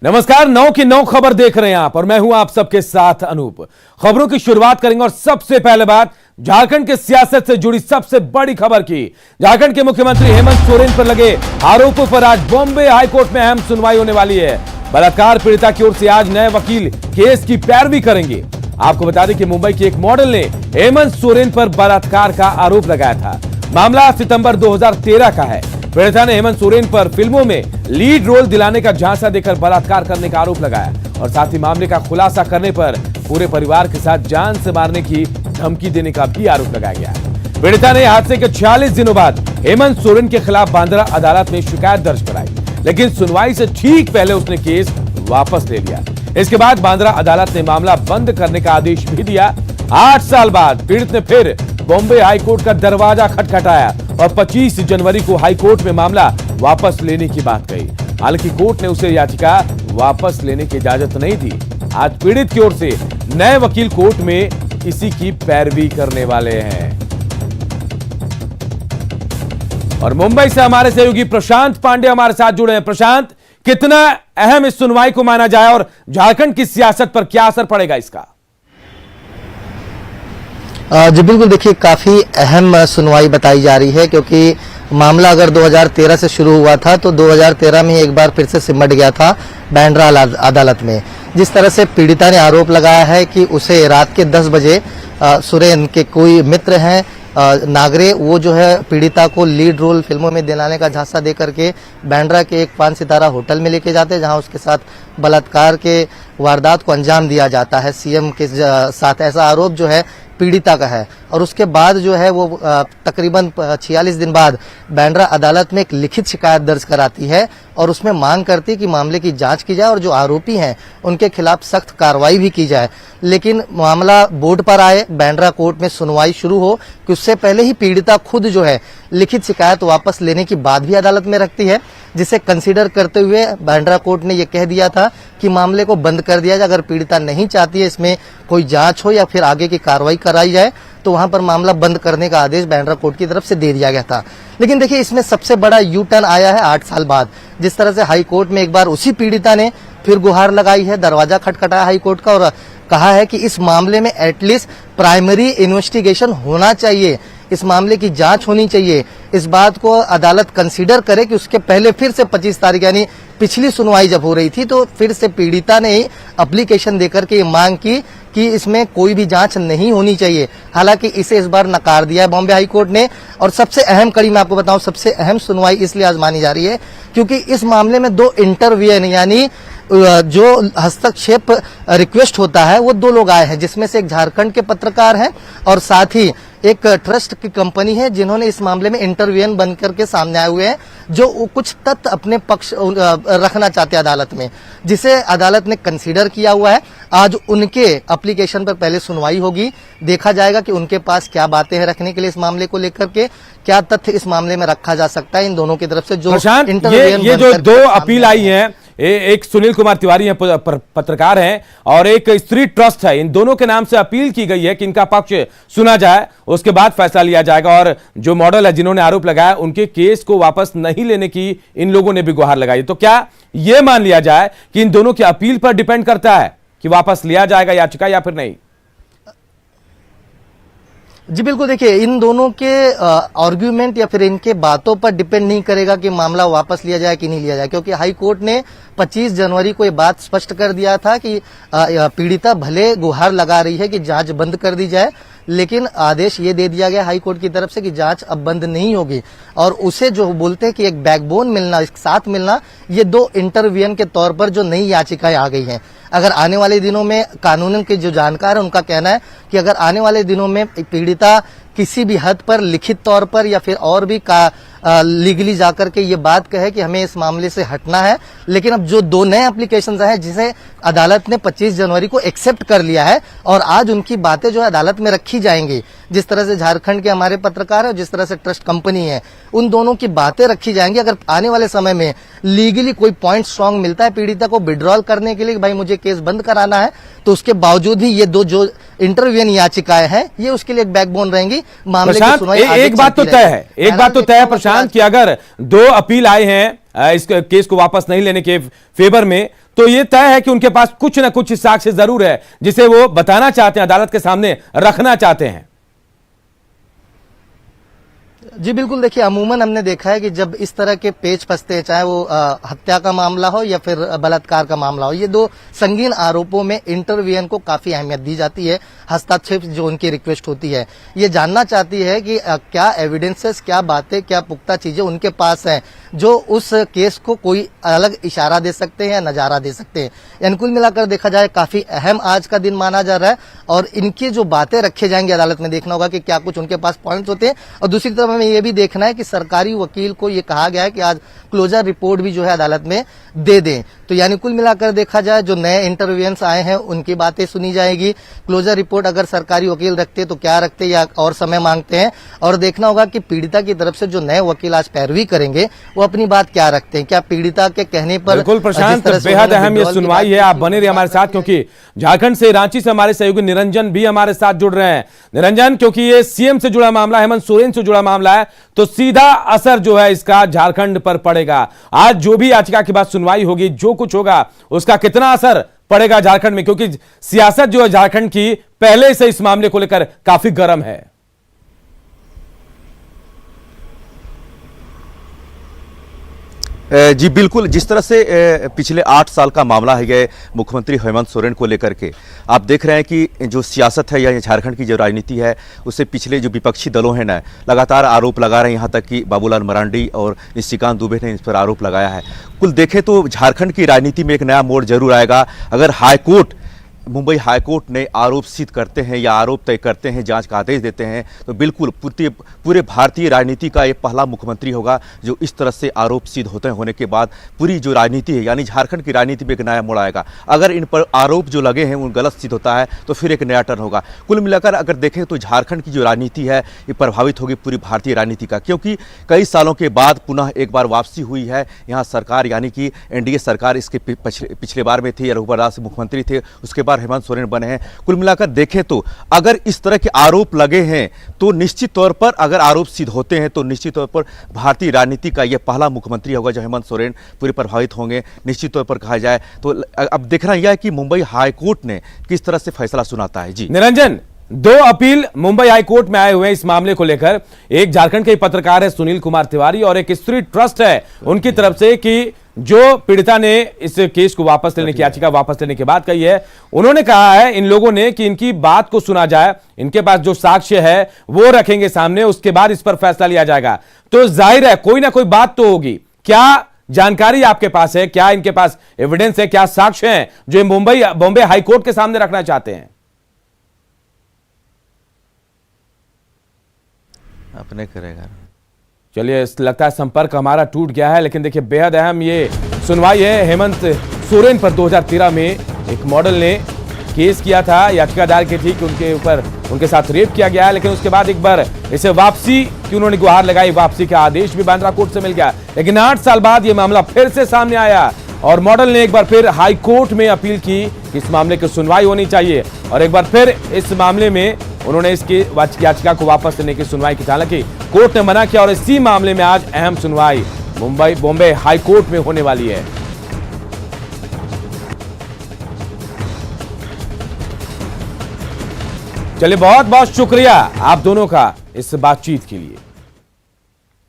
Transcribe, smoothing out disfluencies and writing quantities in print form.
नमस्कार, 9 की 9 खबर देख रहे हैं आप और मैं हूं आप सबके साथ अनूप। खबरों की शुरुआत करेंगे और सबसे पहले बात झारखंड की सियासत से जुड़ी सबसे बड़ी खबर की। झारखंड के मुख्यमंत्री हेमंत सोरेन पर लगे आरोपों पर आज बॉम्बे हाईकोर्ट में अहम सुनवाई होने वाली है। बलात्कार पीड़िता की ओर से आज नए वकील केस की पैरवी करेंगे। आपको बता दें कि मुंबई की एक मॉडल ने हेमंत सोरेन पर बलात्कार का आरोप लगाया था। मामला सितंबर 2013 का है। पीड़िता ने हेमंत सोरेन पर फिल्मों में लीड रोल दिलाने का झांसा देकर बलात्कार करने का आरोप लगाया और साथ ही मामले का खुलासा करने पर पूरे परिवार के साथ जान से मारने की धमकी देने का भी आरोप लगाया गया है। पीड़िता ने हादसे के 46 दिनों बाद हेमंत सोरेन के खिलाफ बांद्रा अदालत में शिकायत दर्ज कराई, लेकिन सुनवाई से ठीक पहले उसने केस वापस ले लिया। इसके बाद बांद्रा अदालत ने मामला बंद करने का आदेश भी दिया। 8 साल बाद पीड़ित ने फिर बॉम्बे हाईकोर्ट का दरवाजा खटखटाया और 25 जनवरी को हाईकोर्ट में मामला वापस लेने की बात कही। हालांकि कोर्ट ने उसे याचिका वापस लेने की इजाजत नहीं दी। आज पीड़ित की ओर से नए वकील कोर्ट में इसी की पैरवी करने वाले हैं। और मुंबई से हमारे सहयोगी प्रशांत पांडे हमारे साथ जुड़े हैं। प्रशांत, कितना अहम इस सुनवाई को माना जाए और झारखंड की सियासत पर क्या असर पड़ेगा इसका? जी बिल्कुल, देखिए काफी अहम सुनवाई बताई जा रही है, क्योंकि मामला अगर 2013 से शुरू हुआ था तो 2013 में एक बार फिर से सिमट गया था बांद्रा अदालत में। जिस तरह से पीड़िता ने आरोप लगाया है कि उसे रात के 10 बजे सोरेन के कोई मित्र हैं नागरे, वो जो है पीड़िता को लीड रोल फिल्मों में दिलाने का झांसा दे करके बांद्रा के एक 5 सितारा होटल में लेके जाते हैं, जहां उसके साथ बलात्कार के वारदात को अंजाम दिया जाता है सीएम के साथ। ऐसा आरोप जो है पीड़िता का है। और उसके बाद जो है वो तकरीबन 46 दिन बाद बांद्रा अदालत में एक लिखित शिकायत दर्ज कराती है और उसमें मांग करती है कि मामले की जांच की जाए और जो आरोपी हैं उनके खिलाफ सख्त कार्रवाई भी की जाए। लेकिन मामला बोर्ड पर आए, बांद्रा कोर्ट में सुनवाई शुरू हो कि उससे पहले ही पीड़िता खुद जो है लिखित शिकायत वापस लेने की बात भी अदालत में रखती है, जिसे कंसीडर करते हुए बांद्रा कोर्ट ने यह कह दिया था कि मामले को बंद कर दिया जाए। अगर पीड़िता नहीं चाहती है इसमें कोई जांच हो या फिर आगे की कार्रवाई कराई जाए तो वहां पर मामला बंद करने का आदेश बांद्रा कोर्ट की तरफ से दे दिया गया था। लेकिन देखिए, इसमें सबसे बड़ा यू टर्न आया है 8 साल बाद। जिस तरह से हाई कोर्ट में एक बार उसी पीड़िता ने फिर गुहार लगाई है, दरवाजा खटखटाया हाई कोर्ट का और कहा है कि इस मामले में एटलीस्ट प्राइमरी इन्वेस्टिगेशन होना चाहिए, इस मामले की जांच होनी चाहिए। इस बात को अदालत कंसीडर करे कि उसके पहले फिर से 25 तारीख यानी पिछली सुनवाई जब हो रही थी तो फिर से पीड़िता ने ही एप्लीकेशन देकर के ये मांग की कि इसमें कोई भी जांच नहीं होनी चाहिए। हालांकि इसे इस बार नकार दिया है बॉम्बे हाई कोर्ट ने। और सबसे अहम कड़ी मैं आपको बताऊं, सबसे अहम सुनवाई इसलिए आज मानी जा रही है क्योंकि इस मामले में 2 इंटरव्यूअर यानी जो हस्तक्षेप रिक्वेस्ट होता है वो 2 लोग आए हैं, जिसमें से एक झारखंड के पत्रकार हैं और साथ ही एक ट्रस्ट की कंपनी है जिन्होंने इस मामले में इंटरव्यूअर बनकर के सामने आए हुए हैं, जो कुछ तथ्य अपने पक्ष रखना चाहते हैं अदालत में, जिसे अदालत ने कंसीडर किया हुआ है। आज उनके एप्लीकेशन पर पहले सुनवाई होगी, देखा जाएगा कि उनके पास क्या बातें हैं रखने के लिए इस मामले को लेकर के, क्या तथ्य इस मामले में रखा जा सकता है इन दोनों की तरफ से। जो ये जो 2 अपील आई हैं, एक सुनील कुमार तिवारी हैं, पत्रकार हैं, और एक स्त्री ट्रस्ट है, इन दोनों के नाम से अपील की गई है कि इनका पक्ष सुना जाए, उसके बाद फैसला लिया जाएगा। और जो मॉडल है जिन्होंने आरोप लगाया उनके केस को वापस नहीं लेने की इन लोगों ने भी गुहार लगाई। तो क्या यह मान लिया जाए कि इन दोनों की अपील पर डिपेंड करता है कि वापस लिया जाएगा याचिका या फिर नहीं? जी बिल्कुल, देखिए इन दोनों के आर्ग्यूमेंट या फिर इनके बातों पर डिपेंड नहीं करेगा कि मामला वापस लिया जाए कि नहीं लिया जाए, क्योंकि हाई कोर्ट ने 25 जनवरी को ये बात स्पष्ट कर दिया था कि पीड़िता भले गुहार लगा रही है कि जांच बंद कर दी जाए, लेकिन आदेश ये दे दिया गया हाई कोर्ट की तरफ से कि जांच अब बंद नहीं होगी। और उसे जो बोलते हैं कि एक बैकबोन मिलना, एक साथ मिलना, ये 2 इंटरव्यूअर के तौर पर जो नई याचिकाएं आ गई हैं। अगर आने वाले दिनों में कानून के जो जानकार है उनका कहना है कि अगर आने वाले दिनों में पीड़िता किसी भी हद पर लिखित तौर पर या फिर और भी लीगली जाकर के ये बात कहे कि हमें इस मामले से हटना है, लेकिन अब जो 2 नए एप्लीकेशंस हैं जिसे अदालत ने 25 जनवरी को एक्सेप्ट कर लिया है और आज उनकी बातें जो है अदालत में रखी जाएंगी। जिस तरह से झारखंड के हमारे पत्रकार है, जिस तरह से ट्रस्ट कंपनी है, उन दोनों की बातें रखी जाएंगी। अगर आने वाले समय में लीगली कोई पॉइंट स्ट्रांग मिलता है पीड़िता को विड्रॉल करने के लिए कि भाई मुझे केस बंद कराना है, तो उसके बावजूद भी ये 2 जो इंटरव्यूअर याचिकाएं हैं ये उसके लिए एक बैकबोन रहेंगी। मामले की सुनवाई एक बात तो तय है, एक बात तो तय है प्रशांत, कि अगर 2 अपील आए हैं इस केस को वापस नहीं लेने के फेवर में, तो ये तय है कि उनके पास कुछ ना कुछ साक्ष्य जरूर है जिसे वो बताना चाहते हैं, अदालत के सामने रखना चाहते हैं। जी बिल्कुल, देखिए अमूमन हमने देखा है कि जब इस तरह के पेच फंसते हैं, चाहे वो हत्या का मामला हो या फिर बलात्कार का मामला हो, ये दो संगीन आरोपों में इंटरव्यूअर को काफी अहमियत दी जाती है। हस्तक्षेप जो उनकी रिक्वेस्ट होती है, ये जानना चाहती है कि क्या एविडेंसेस, क्या बातें, क्या पुख्ता चीजें उनके पास हैं जो उस केस को कोई अलग इशारा दे सकते हैं या नजारा दे सकते हैं। यानी कुल मिलाकर देखा जाए काफी अहम आज का दिन माना जा रहा है और इनकी जो बातें रखे जाएंगी अदालत में, देखना होगा कि क्या कुछ उनके पास पॉइंट्स होते हैं। और दूसरी तरफ हमें ये भी देखना है कि सरकारी वकील को ये कहा गया है कि आज क्लोजर रिपोर्ट भी जो है अदालत में दे दें। तो यानी कुल मिलाकर देखा जाए जो नए इंटरव्यूएंस आए हैं उनकी बातें सुनी जाएगी। क्लोजर रिपोर्ट अगर सरकारी वकील रखते तो क्या रखते या और समय मांगते हैं, और देखना होगा कि पीड़िता की तरफ से जो नए वकील आज पैरवी करेंगे वो अपनी बात क्या रखते हैं। क्या पीड़िता के कहने पर बिल्कुल प्रशांत, बेहद अहम ये सुनवाई है। आप बने रहिए हमारे साथ, क्योंकि झारखंड से, रांची से हमारे सहयोगी निरंजन भी हमारे साथ जुड़ रहे हैं। निरंजन, क्योंकि ये सीएम से जुड़ा मामला, हेमंत सोरेन से जुड़ा मामला है, तो सीधा असर जो है इसका झारखंड पर पड़ेगा। आज जो भी याचिका के बाद सुनवाई होगी, जो कुछ होगा उसका कितना असर पड़ेगा झारखंड में, क्योंकि सियासत जो है झारखंड की पहले से इस मामले को लेकर काफी गर्म है। जी बिल्कुल, जिस तरह से पिछले 8 साल का मामला है ये मुख्यमंत्री हेमंत सोरेन को लेकर के, आप देख रहे हैं कि जो सियासत है या झारखंड की जो राजनीति है उससे पिछले जो विपक्षी दलों हैं ना, लगातार आरोप लगा रहे हैं। यहाँ तक कि बाबूलाल मरांडी और निशिकांत दुबे ने इस पर आरोप लगाया है। कुल देखें तो झारखंड की राजनीति में एक नया मोड़ जरूर आएगा अगर हाईकोर्ट, मुंबई हाईकोर्ट ने आरोप सिद्ध करते हैं या आरोप तय करते हैं, जांच का आदेश देते हैं, तो बिल्कुल पूरे भारतीय राजनीति का ये पहला मुख्यमंत्री होगा जो इस तरह से आरोप सिद्ध होने के बाद पूरी जो राजनीति है यानी झारखंड की राजनीति में एक नया मोड़ आएगा। अगर इन पर आरोप जो लगे हैं उन गलत सिद्ध होता है तो फिर एक नया टर्न होगा। कुल मिलाकर अगर देखें तो झारखंड की जो राजनीति है ये प्रभावित होगी पूरी भारतीय राजनीति का, क्योंकि कई सालों के बाद पुनः एक बार वापसी हुई है यहाँ सरकार, यानी कि एनडीए सरकार। इसके पिछले बार में थी, रघुवर दास मुख्यमंत्री थे, उसके बाद हेमंत सोरेन बने हैं। कुल मिलाकर देखें तो अगर इस तरह के आरोप लगे हैं तो निश्चित तौर पर, अगर आरोप सिद्ध होते हैं तो निश्चित तौर पर भारतीय राजनीति का यह पहला मुख्यमंत्री होगा जो हेमंत सोरेन पूरे प्रभावित होंगे। निश्चित तौर पर कहा जाए तो अब देखना यह है कि मुंबई हाईकोर्ट ने किस तरह से फैसला सुनाता है। जी निरंजन, 2 अपील मुंबई हाईकोर्ट में आए हुए हैं इस मामले को लेकर। एक झारखंड के पत्रकार है सुनील कुमार तिवारी और एक स्त्री ट्रस्ट है उनकी तरफ से कि जो पीड़िता ने इस केस को वापस लेने की याचिका वापस लेने के बाद कही है, उन्होंने कहा है इन लोगों ने कि इनकी बात को सुना जाए, इनके पास जो साक्ष्य है वो रखेंगे सामने, उसके बाद इस पर फैसला लिया जाएगा। तो जाहिर है कोई ना कोई बात तो होगी। क्या जानकारी आपके पास है, क्या इनके पास एविडेंस है, क्या साक्ष्य हैं जो बॉम्बे हाईकोर्ट के सामने रखना चाहते हैं? अपने करेगा। चलिए, लगता है संपर्क हमारा टूट गया है, लेकिन देखिए बेहद अहम ये सुनवाई है। हेमंत सोरेन पर 2013 में एक मॉडल ने केस किया था, याचिका दायर की थी कि उनके ऊपर उनके साथ रेप किया गया है, लेकिन उसके बाद एक बार इसे वापसी की उन्होंने गुहार लगाई, वापसी का आदेश भी बांद्रा कोर्ट से मिल गया। लेकिन 8 साल बाद ये मामला फिर से सामने आया और मॉडल ने एक बार फिर हाई कोर्ट में अपील की कि इस मामले की सुनवाई होनी चाहिए, और एक बार फिर इस मामले में उन्होंने इसकी याचिका को वापस लेने की सुनवाई की। हालांकि कोर्ट ने मना किया और इसी मामले में आज अहम सुनवाई बॉम्बे हाई कोर्ट में होने वाली है। चलिए, बहुत बहुत शुक्रिया आप दोनों का इस बातचीत के लिए।